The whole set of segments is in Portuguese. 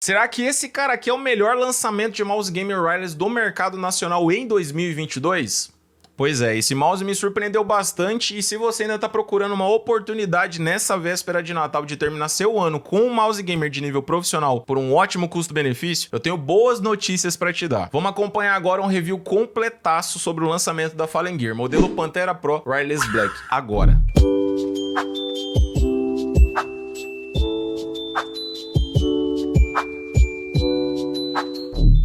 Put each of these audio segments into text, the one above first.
Será que esse cara aqui é o melhor lançamento de mouse gamer wireless do mercado nacional em 2022? Pois é, esse mouse me surpreendeu bastante e se você ainda está procurando uma oportunidade nessa véspera de Natal de terminar seu ano com um mouse gamer de nível profissional por um ótimo custo-benefício, eu tenho boas notícias para te dar. Vamos acompanhar agora um review completaço sobre o lançamento da Fallen Gear, modelo Pantera Pro Wireless Black, agora.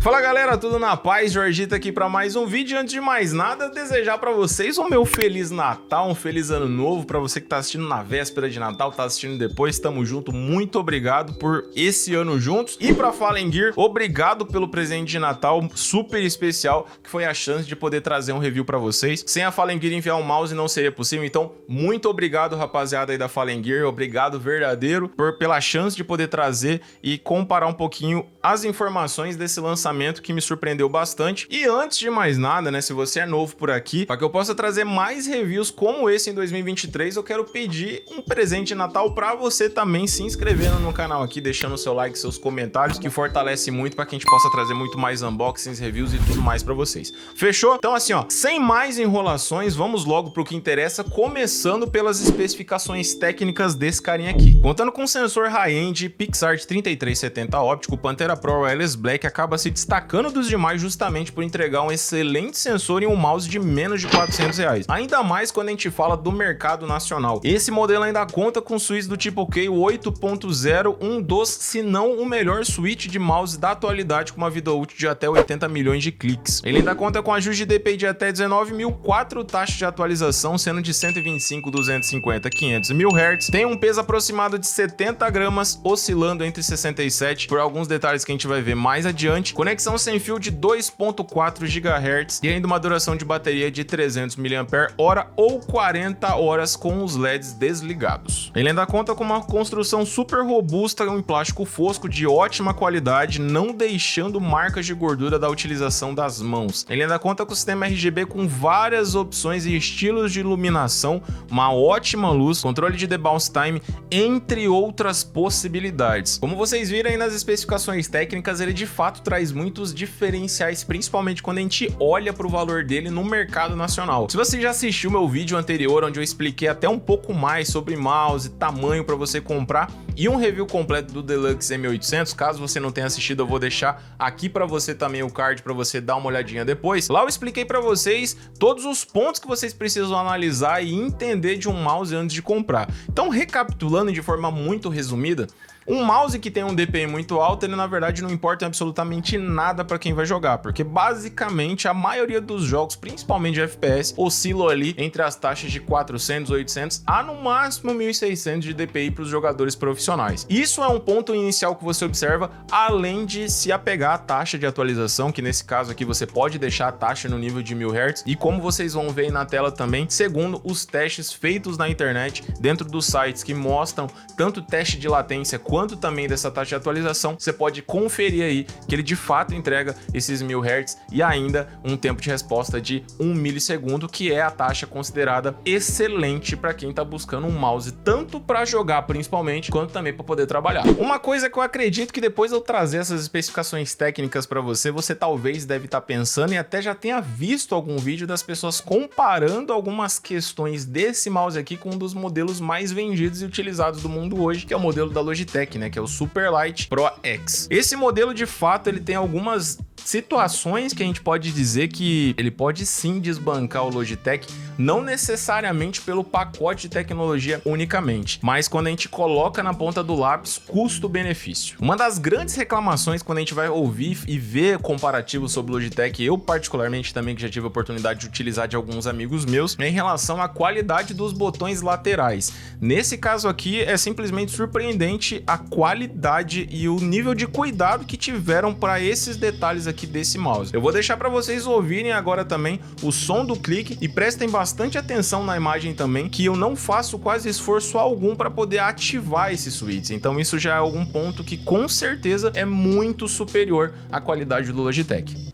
Fala galera, tudo na paz? Jorgito aqui para mais um vídeo. Antes de mais nada, desejar para vocês um meu Feliz Natal, um Feliz Ano Novo. Para você que tá assistindo na véspera de Natal, tá assistindo depois, tamo junto. Muito obrigado por esse ano juntos. E para Fallen Gear, obrigado pelo presente de Natal super especial, que foi a chance de poder trazer um review para vocês. Sem a Fallen Gear enviar um mouse não seria possível, então muito obrigado rapaziada aí da Fallen Gear, obrigado verdadeiro pela chance de poder trazer e comparar um pouquinho as informações desse lançamento que me surpreendeu bastante. E antes de mais nada, né, se você é novo por aqui, para que eu possa trazer mais reviews como esse em 2023, eu quero pedir um presente de Natal para você também se inscrevendo no canal aqui, deixando seu like, seus comentários, que fortalece muito para que a gente possa trazer muito mais unboxings, reviews e tudo mais para vocês. Fechou? Então assim, ó, sem mais enrolações, vamos logo pro que interessa, começando pelas especificações técnicas desse carinha aqui. Contando com sensor high-end PixArt 3370 óptico, o Pantera Pro Wireless Black acaba se destacando dos demais justamente por entregar um excelente sensor e um mouse de menos de R$400. Ainda mais quando a gente fala do mercado nacional. Esse modelo ainda conta com switch do tipo K 8.0, um dos, se não o melhor switch de mouse da atualidade com uma vida útil de até 80 milhões de cliques. Ele ainda conta com ajuste de DPI de até 19.000, 4 taxas de atualização, sendo de 125, 250, 500 MHz. Tem um peso aproximado de 70 gramas, oscilando entre 67, por alguns detalhes que a gente vai ver mais adiante. Conexão sem fio de 2.4 GHz e ainda uma duração de bateria de 300 mAh ou 40 horas com os LEDs desligados. Ele ainda conta com uma construção super robusta em plástico fosco de ótima qualidade, não deixando marcas de gordura da utilização das mãos. Ele ainda conta com o sistema RGB com várias opções e estilos de iluminação, uma ótima luz, controle de debounce time, entre outras possibilidades. Como vocês viram aí nas especificações técnicas, ele de fato traz muitos diferenciais, principalmente quando a gente olha para o valor dele no mercado nacional. Se você já assistiu meu vídeo anterior, onde eu expliquei até um pouco mais sobre mouse, tamanho para você comprar e um review completo do Deluxe M800, caso você não tenha assistido, eu vou deixar aqui para você também o card para você dar uma olhadinha depois. Lá eu expliquei para vocês todos os pontos que vocês precisam analisar e entender de um mouse antes de comprar. Então, recapitulando de forma muito resumida, um mouse que tem um DPI muito alto, ele na verdade não importa absolutamente nada para quem vai jogar, porque basicamente a maioria dos jogos, principalmente de FPS, oscilam ali entre as taxas de 400, 800 a no máximo 1600 de DPI para os jogadores profissionais. Isso é um ponto inicial que você observa, além de se apegar à taxa de atualização, que nesse caso aqui você pode deixar a taxa no nível de 1000 Hz, e como vocês vão ver aí na tela também, segundo os testes feitos na internet, dentro dos sites que mostram tanto teste de latência quanto também dessa taxa de atualização, você pode conferir aí que ele de fato entrega esses 1000 Hz e ainda um tempo de resposta de 1 milissegundo, que é a taxa considerada excelente para quem está buscando um mouse tanto para jogar principalmente, quanto também para poder trabalhar. Uma coisa que eu acredito que depois eu trazer essas especificações técnicas para você, você talvez deve estar pensando e até já tenha visto algum vídeo das pessoas comparando algumas questões desse mouse aqui com um dos modelos mais vendidos e utilizados do mundo hoje, que é o modelo da Logitech, né, que é o Superlight Pro X. Esse modelo de fato ele tem algumas situações que a gente pode dizer que ele pode sim desbancar o Logitech, não necessariamente pelo pacote de tecnologia unicamente, mas quando a gente coloca na ponta do lápis custo-benefício. Uma das grandes reclamações quando a gente vai ouvir e ver comparativos sobre o Logitech, eu particularmente também que já tive a oportunidade de utilizar de alguns amigos meus, é em relação à qualidade dos botões laterais. Nesse caso aqui é simplesmente surpreendente a qualidade e o nível de cuidado que tiveram para esses detalhes aqui desse mouse. Eu vou deixar para vocês ouvirem agora também o som do clique e prestem bastante atenção na imagem também, que eu não faço quase esforço algum para poder ativar esses switches. Então isso já é algum ponto que com certeza é muito superior à qualidade do Logitech.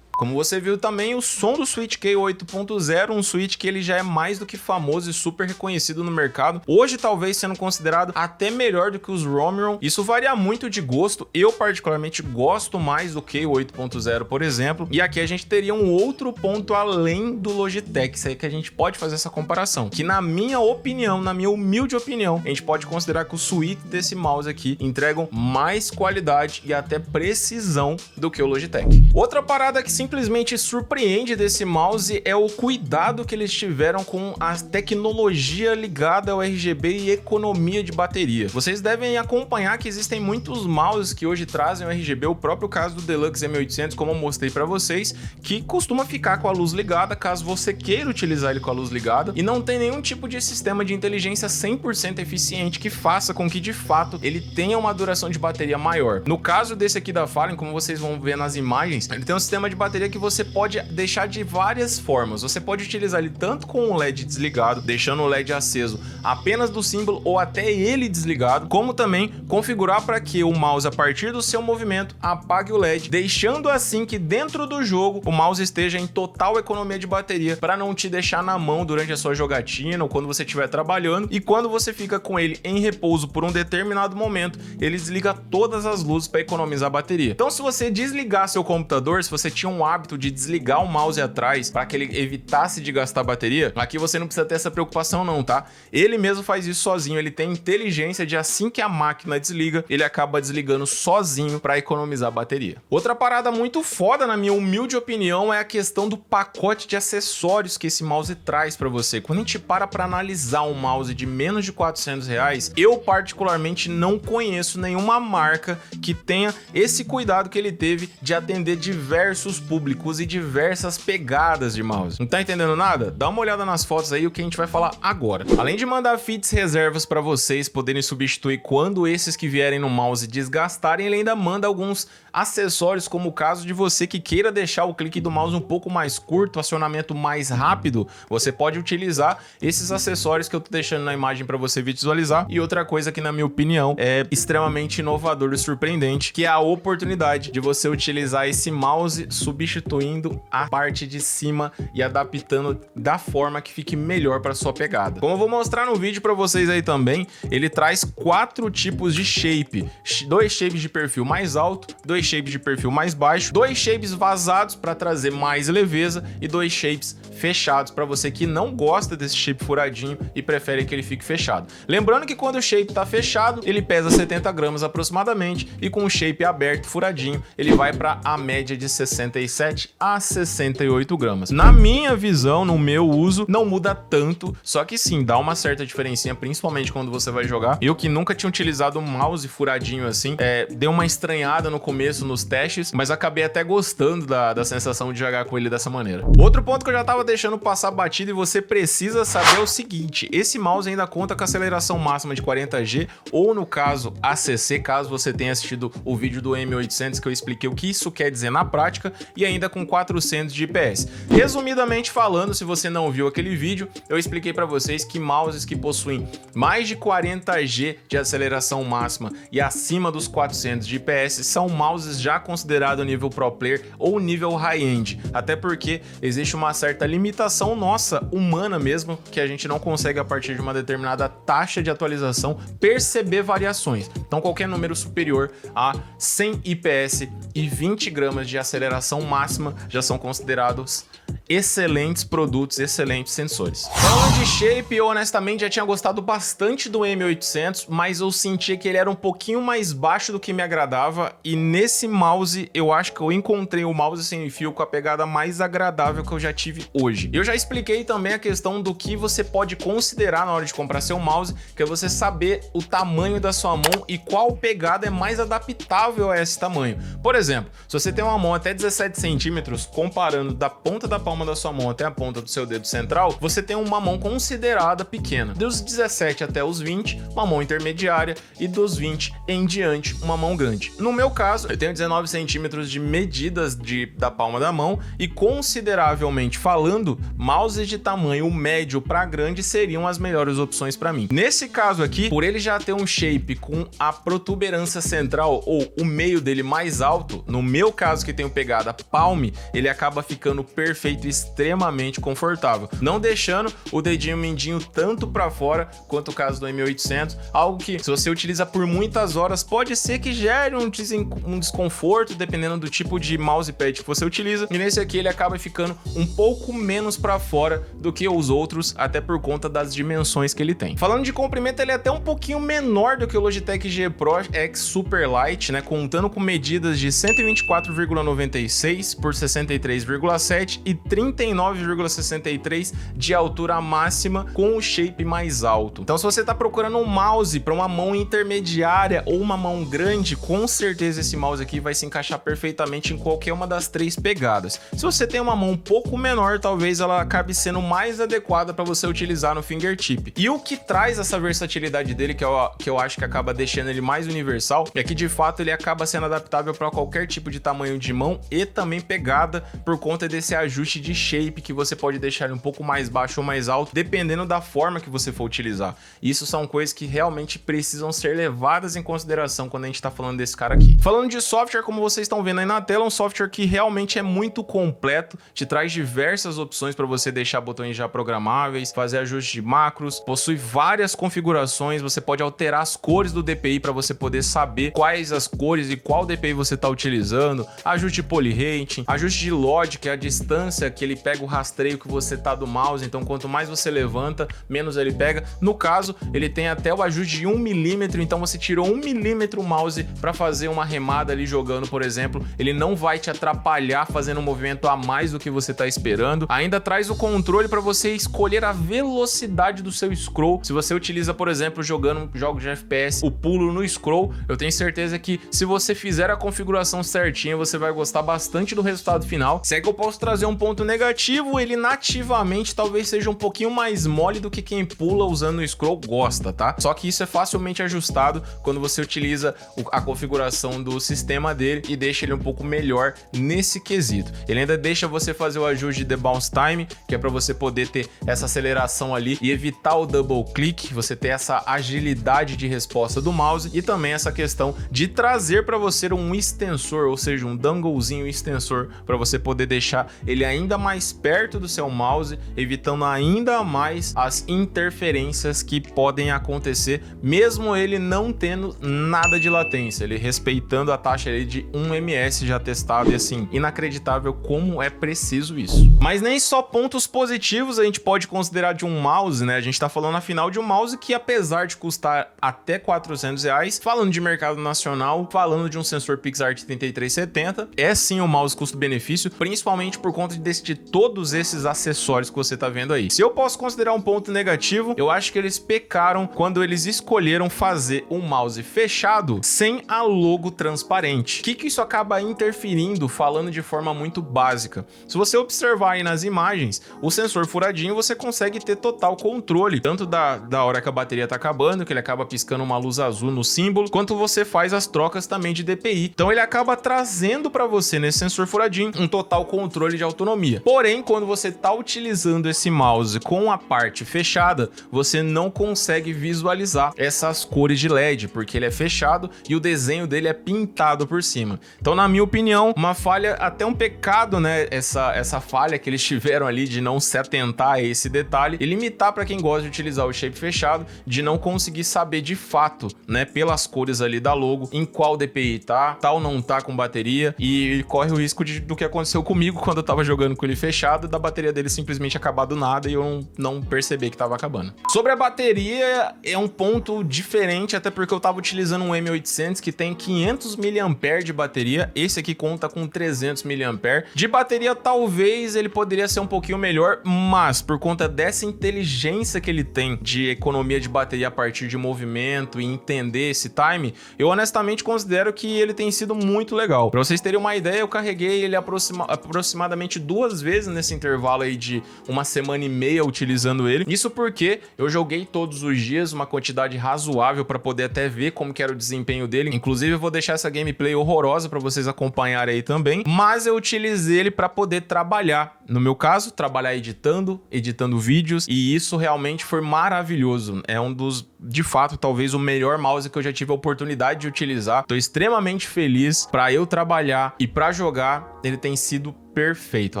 Como você viu também, o som do Switch Key 8.0, um Switch que ele já é mais do que famoso e super reconhecido no mercado, hoje talvez sendo considerado até melhor do que os Romeron. Isso varia muito de gosto, eu particularmente gosto mais do Key 8.0, por exemplo, e aqui a gente teria um outro ponto além do Logitech, isso aí que a gente pode fazer essa comparação, que na minha opinião, na minha humilde opinião, a gente pode considerar que o Switch desse mouse aqui entregam mais qualidade e até precisão do que o Logitech. Outra parada que simplesmente surpreende desse mouse é o cuidado que eles tiveram com a tecnologia ligada ao RGB e economia de bateria. Vocês devem acompanhar que existem muitos mouses que hoje trazem o RGB, o próprio caso do Deluxe M800, como eu mostrei para vocês, que costuma ficar com a luz ligada caso você queira utilizar ele com a luz ligada, e não tem nenhum tipo de sistema de inteligência 100% eficiente que faça com que de fato ele tenha uma duração de bateria maior. No caso desse aqui da Fallen, como vocês vão ver nas imagens, ele tem um sistema de bateria que você pode deixar de várias formas. Você pode utilizar ele tanto com o LED desligado, deixando o LED aceso apenas do símbolo ou até ele desligado, como também configurar para que o mouse, a partir do seu movimento, apague o LED, deixando assim que dentro do jogo o mouse esteja em total economia de bateria, para não te deixar na mão durante a sua jogatina ou quando você estiver trabalhando, e quando você fica com ele em repouso por um determinado momento, ele desliga todas as luzes para economizar a bateria. Então, se você desligar seu computador, se você tinha um hábito de desligar o mouse atrás para que ele evitasse de gastar bateria, aqui você não precisa ter essa preocupação não, tá? Ele mesmo faz isso sozinho, ele tem inteligência de assim que a máquina desliga, ele acaba desligando sozinho para economizar a bateria. Outra parada muito foda, na minha humilde opinião, é a questão do pacote de acessórios que esse mouse traz para você. Quando a gente para analisar um mouse de menos de R$400, eu particularmente não conheço nenhuma marca que tenha esse cuidado que ele teve de atender diversos públicos e diversas pegadas de mouse. Não tá entendendo nada? Dá uma olhada nas fotos aí, o que a gente vai falar agora. Além de mandar fits reservas para vocês poderem substituir quando esses que vierem no mouse desgastarem, ele ainda manda alguns acessórios, como o caso de você que queira deixar o clique do mouse um pouco mais curto, acionamento mais rápido, você pode utilizar esses acessórios que eu tô deixando na imagem para você visualizar. E outra coisa que, na minha opinião, é extremamente inovador e surpreendente, que é a oportunidade de você utilizar esse mouse substituindo a parte de cima e adaptando da forma que fique melhor para sua pegada. Como eu vou mostrar no vídeo para vocês aí também, ele traz 4 tipos de shape, 2 shapes de perfil mais alto, 2 shapes de perfil mais baixo, 2 shapes vazados para trazer mais leveza e 2 shapes fechados para você que não gosta desse shape furadinho e prefere que ele fique fechado. Lembrando que quando o shape tá fechado, ele pesa 70 gramas aproximadamente, e com o shape aberto, furadinho, ele vai para a média de 67 a 68 gramas. Na minha visão, no meu uso, não muda tanto, só que sim, dá uma certa diferencinha, principalmente quando você vai jogar. Eu que nunca tinha utilizado um mouse furadinho assim, deu uma estranhada no começo nos testes, mas acabei até gostando da sensação de jogar com ele dessa maneira. Outro ponto que eu já tava deixando passar batido e você precisa saber é o seguinte: esse mouse ainda conta com aceleração máxima de 40G, ou no caso ACC, caso você tenha assistido o vídeo do M800 que eu expliquei o que isso quer dizer na prática, e ainda com 400 de IPS. Resumidamente falando, se você não viu aquele vídeo, eu expliquei para vocês que mouses que possuem mais de 40G de aceleração máxima e acima dos 400 de IPS são mouses já considerados nível Pro Player ou nível high-end, até porque existe uma certa limitação nossa, humana mesmo, que a gente não consegue, a partir de uma determinada taxa de atualização, perceber variações. Então qualquer número superior a 100 IPS e 20 gramas de aceleração máxima já são considerados excelentes produtos, excelentes sensores. Falando de shape, eu honestamente já tinha gostado bastante do M800, mas eu sentia que ele era um pouquinho mais baixo do que me agradava, e nesse mouse eu acho que eu encontrei o mouse sem fio com a pegada mais agradável que eu já tive hoje. Eu já expliquei também a questão do que você pode considerar na hora de comprar seu mouse, que é você saber o tamanho da sua mão e qual pegada é mais adaptável a esse tamanho. Por exemplo, se você tem uma mão até 17 centímetros, comparando da ponta da palma palma da sua mão até a ponta do seu dedo central, você tem uma mão considerada pequena. Dos 17 até os 20, uma mão intermediária, e dos 20 em diante, uma mão grande. No meu caso, eu tenho 19 centímetros de medidas da palma da mão, e consideravelmente falando, mouses de tamanho médio para grande seriam as melhores opções para mim. Nesse caso aqui, por ele já ter um shape com a protuberância central ou o meio dele mais alto, no meu caso que tenho pegada palme, ele acaba ficando perfeito e extremamente confortável, não deixando o dedinho mindinho tanto para fora quanto o caso do M800, algo que se você utiliza por muitas horas pode ser que gere um desconforto dependendo do tipo de mousepad que você utiliza, e nesse aqui ele acaba ficando um pouco menos para fora do que os outros, até por conta das dimensões que ele tem. Falando de comprimento, ele é até um pouquinho menor do que o Logitech G Pro X Superlight, né, contando com medidas de 124,96 por 63,7 e 39,63 de altura máxima, com o shape mais alto. Então, se você tá procurando um mouse para uma mão intermediária ou uma mão grande, com certeza esse mouse aqui vai se encaixar perfeitamente em qualquer uma das três pegadas. Se você tem uma mão um pouco menor, talvez ela acabe sendo mais adequada para você utilizar no fingertip. E o que traz essa versatilidade dele, que eu acho que acaba deixando ele mais universal, é que de fato ele acaba sendo adaptável para qualquer tipo de tamanho de mão e também pegada, por conta desse ajuste de shape que você pode deixar ele um pouco mais baixo ou mais alto, dependendo da forma que você for utilizar. Isso são coisas que realmente precisam ser levadas em consideração quando a gente tá falando desse cara aqui. Falando de software, como vocês estão vendo aí na tela, um software que realmente é muito completo, te traz diversas opções para você deixar botões já programáveis, fazer ajuste de macros, possui várias configurações, você pode alterar as cores do DPI para você poder saber quais as cores e qual DPI você está utilizando, ajuste de polyrating, ajuste de LOD, que é a distância que ele pega o rastreio que você tá do mouse, então quanto mais você levanta, menos ele pega. No caso, ele tem até o ajuste de 1 milímetro, então você tirou 1 milímetro o mouse para fazer uma remada ali jogando, por exemplo, ele não vai te atrapalhar fazendo um movimento a mais do que você tá esperando. Ainda traz o controle para você escolher a velocidade do seu scroll. Se você utiliza, por exemplo, jogando jogos de FPS, o pulo no scroll, eu tenho certeza que se você fizer a configuração certinha, você vai gostar bastante do resultado final. Se é que eu posso trazer um ponto negativo, ele nativamente talvez seja um pouquinho mais mole do que quem pula usando o scroll gosta, tá? Só que isso é facilmente ajustado quando você utiliza a configuração do sistema dele e deixa ele um pouco melhor nesse quesito. Ele ainda deixa você fazer o ajuste de bounce time, que é para você poder ter essa aceleração ali e evitar o double click, você ter essa agilidade de resposta do mouse, e também essa questão de trazer para você um extensor, ou seja, um donglezinho extensor, para você poder deixar ele ainda mais perto do seu mouse, evitando ainda mais as interferências que podem acontecer, mesmo ele não tendo nada de latência, ele respeitando a taxa ali de 1 ms já testado, e assim, inacreditável como é preciso isso. Mas nem só pontos positivos a gente pode considerar de um mouse, né? A gente tá falando afinal de um mouse que, apesar de custar até R$400, falando de mercado nacional, falando de um sensor PixArt 3370, é sim um mouse custo-benefício, principalmente por conta de todos esses acessórios que você tá vendo aí. Se eu posso considerar um ponto negativo, eu acho que eles pecaram quando eles escolheram fazer um mouse fechado sem a logo transparente. O que isso acaba interferindo, falando de forma muito básica? Se você observar aí nas imagens, o sensor furadinho você consegue ter total controle, tanto da hora que a bateria tá acabando, que ele acaba piscando uma luz azul no símbolo, quanto você faz as trocas também de DPI. Então ele acaba trazendo para você, nesse sensor furadinho, um total controle de autonomia. Porém, quando você tá utilizando esse mouse com a parte fechada, você não consegue visualizar essas cores de LED, porque ele é fechado e o desenho dele é pintado por cima. Então, na minha opinião, uma falha, até um pecado, né, essa falha que eles tiveram ali de não se atentar a esse detalhe e limitar para quem gosta de utilizar o shape fechado, de não conseguir saber de fato, né, pelas cores ali da logo, em qual DPI tá ou não tá com bateria, e corre o risco do que aconteceu comigo quando eu tava jogando com ele fechado, da bateria dele simplesmente acabar do nada e eu não percebi que tava acabando. Sobre a bateria, é um ponto diferente, até porque eu tava utilizando um M800 que tem 500 mAh de bateria, esse aqui conta com 300 mAh. De bateria, talvez ele poderia ser um pouquinho melhor, mas por conta dessa inteligência que ele tem de economia de bateria a partir de movimento e entender esse time, eu honestamente considero que ele tem sido muito legal. Para vocês terem uma ideia, eu carreguei ele aproximadamente 2 2 vezes nesse intervalo aí de 1,5 semana utilizando ele. Isso porque eu joguei todos os dias uma quantidade razoável para poder até ver como que era o desempenho dele. Inclusive eu vou deixar essa gameplay horrorosa para vocês acompanharem aí também, mas eu utilizei ele para poder trabalhar. No meu caso, trabalhar editando vídeos, e isso realmente foi maravilhoso. É um dos, de fato, talvez o melhor mouse que eu já tive a oportunidade de utilizar. Tô extremamente feliz. Para eu trabalhar e para jogar, ele tem sido perfeito,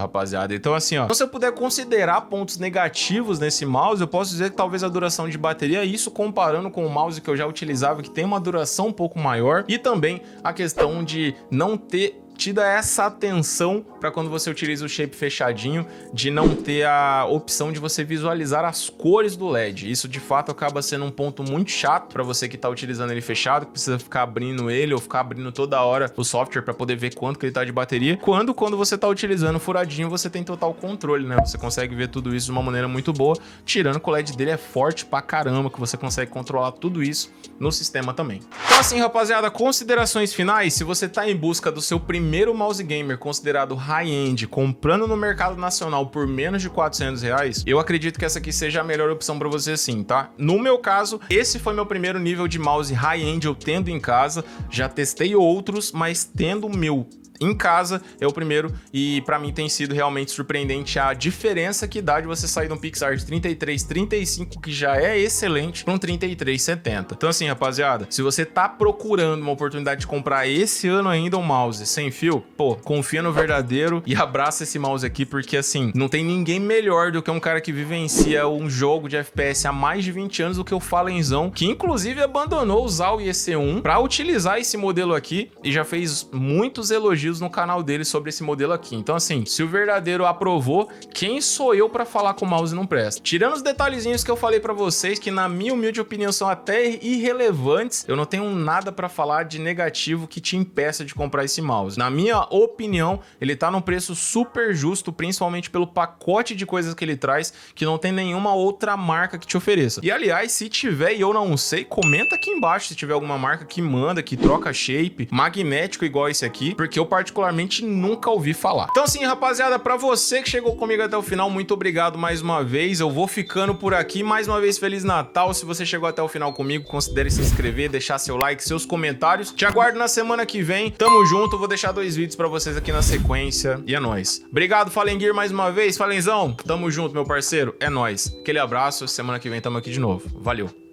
rapaziada. Então assim, ó, se eu puder considerar pontos negativos nesse mouse, eu posso dizer que talvez a duração de bateria, isso comparando com o mouse que eu já utilizava, que tem uma duração um pouco maior, e também a questão de não ter tido essa atenção para quando você utiliza o shape fechadinho, de não ter a opção de você visualizar as cores do LED. Isso de fato acaba sendo um ponto muito chato para você que tá utilizando ele fechado, que precisa ficar abrindo ele ou ficar abrindo toda hora o software para poder ver quanto que ele tá de bateria. Quando você tá utilizando furadinho, você tem total controle, né? Você consegue ver tudo isso de uma maneira muito boa, tirando que o LED dele é forte pra caramba, que você consegue controlar tudo isso no sistema também. Então assim, rapaziada, considerações finais. Se você tá em busca do seu primeiro mouse gamer considerado high-end, comprando no mercado nacional por menos de R$400, eu acredito que essa aqui seja a melhor opção para você sim, tá? No meu caso, esse foi meu primeiro nível de mouse high-end eu tendo em casa. Já testei outros, mas tendo o meu em casa é o primeiro, e pra mim tem sido realmente surpreendente a diferença que dá de você sair de um PixArt 3335, que já é excelente, para um 3370. Então assim, rapaziada, se você tá procurando uma oportunidade de comprar esse ano ainda um mouse sem fio, pô, confia no verdadeiro e abraça esse mouse aqui, porque assim, não tem ninguém melhor do que um cara que vivencia um jogo de FPS há mais de 20 anos do que o Falenzão, que inclusive abandonou usar o IEC1 para utilizar esse modelo aqui e já fez muitos elogios no canal dele sobre esse modelo aqui. Então assim, se o verdadeiro aprovou, quem sou eu para falar que o mouse não presta? Tirando os detalhezinhos que eu falei para vocês, que na minha humilde opinião são até irrelevantes, eu não tenho nada para falar de negativo que te impeça de comprar esse mouse. Na minha opinião, ele tá num preço super justo, principalmente pelo pacote de coisas que ele traz, que não tem nenhuma outra marca que te ofereça. E aliás, se tiver e eu não sei, comenta aqui embaixo se tiver alguma marca que manda, que troca shape, magnético igual esse aqui, porque eu particularmente nunca ouvi falar. Então assim, rapaziada, pra você que chegou comigo até o final, muito obrigado mais uma vez. Eu vou ficando por aqui. Mais uma vez, Feliz Natal. Se você chegou até o final comigo, considere se inscrever, deixar seu like, seus comentários. Te aguardo na semana que vem. Tamo junto. Vou deixar 2 vídeos pra vocês aqui na sequência. E é nóis. Obrigado, Falenguir, mais uma vez. Falenzão, tamo junto, meu parceiro. É nóis. Aquele abraço. Semana que vem tamo aqui de novo. Valeu.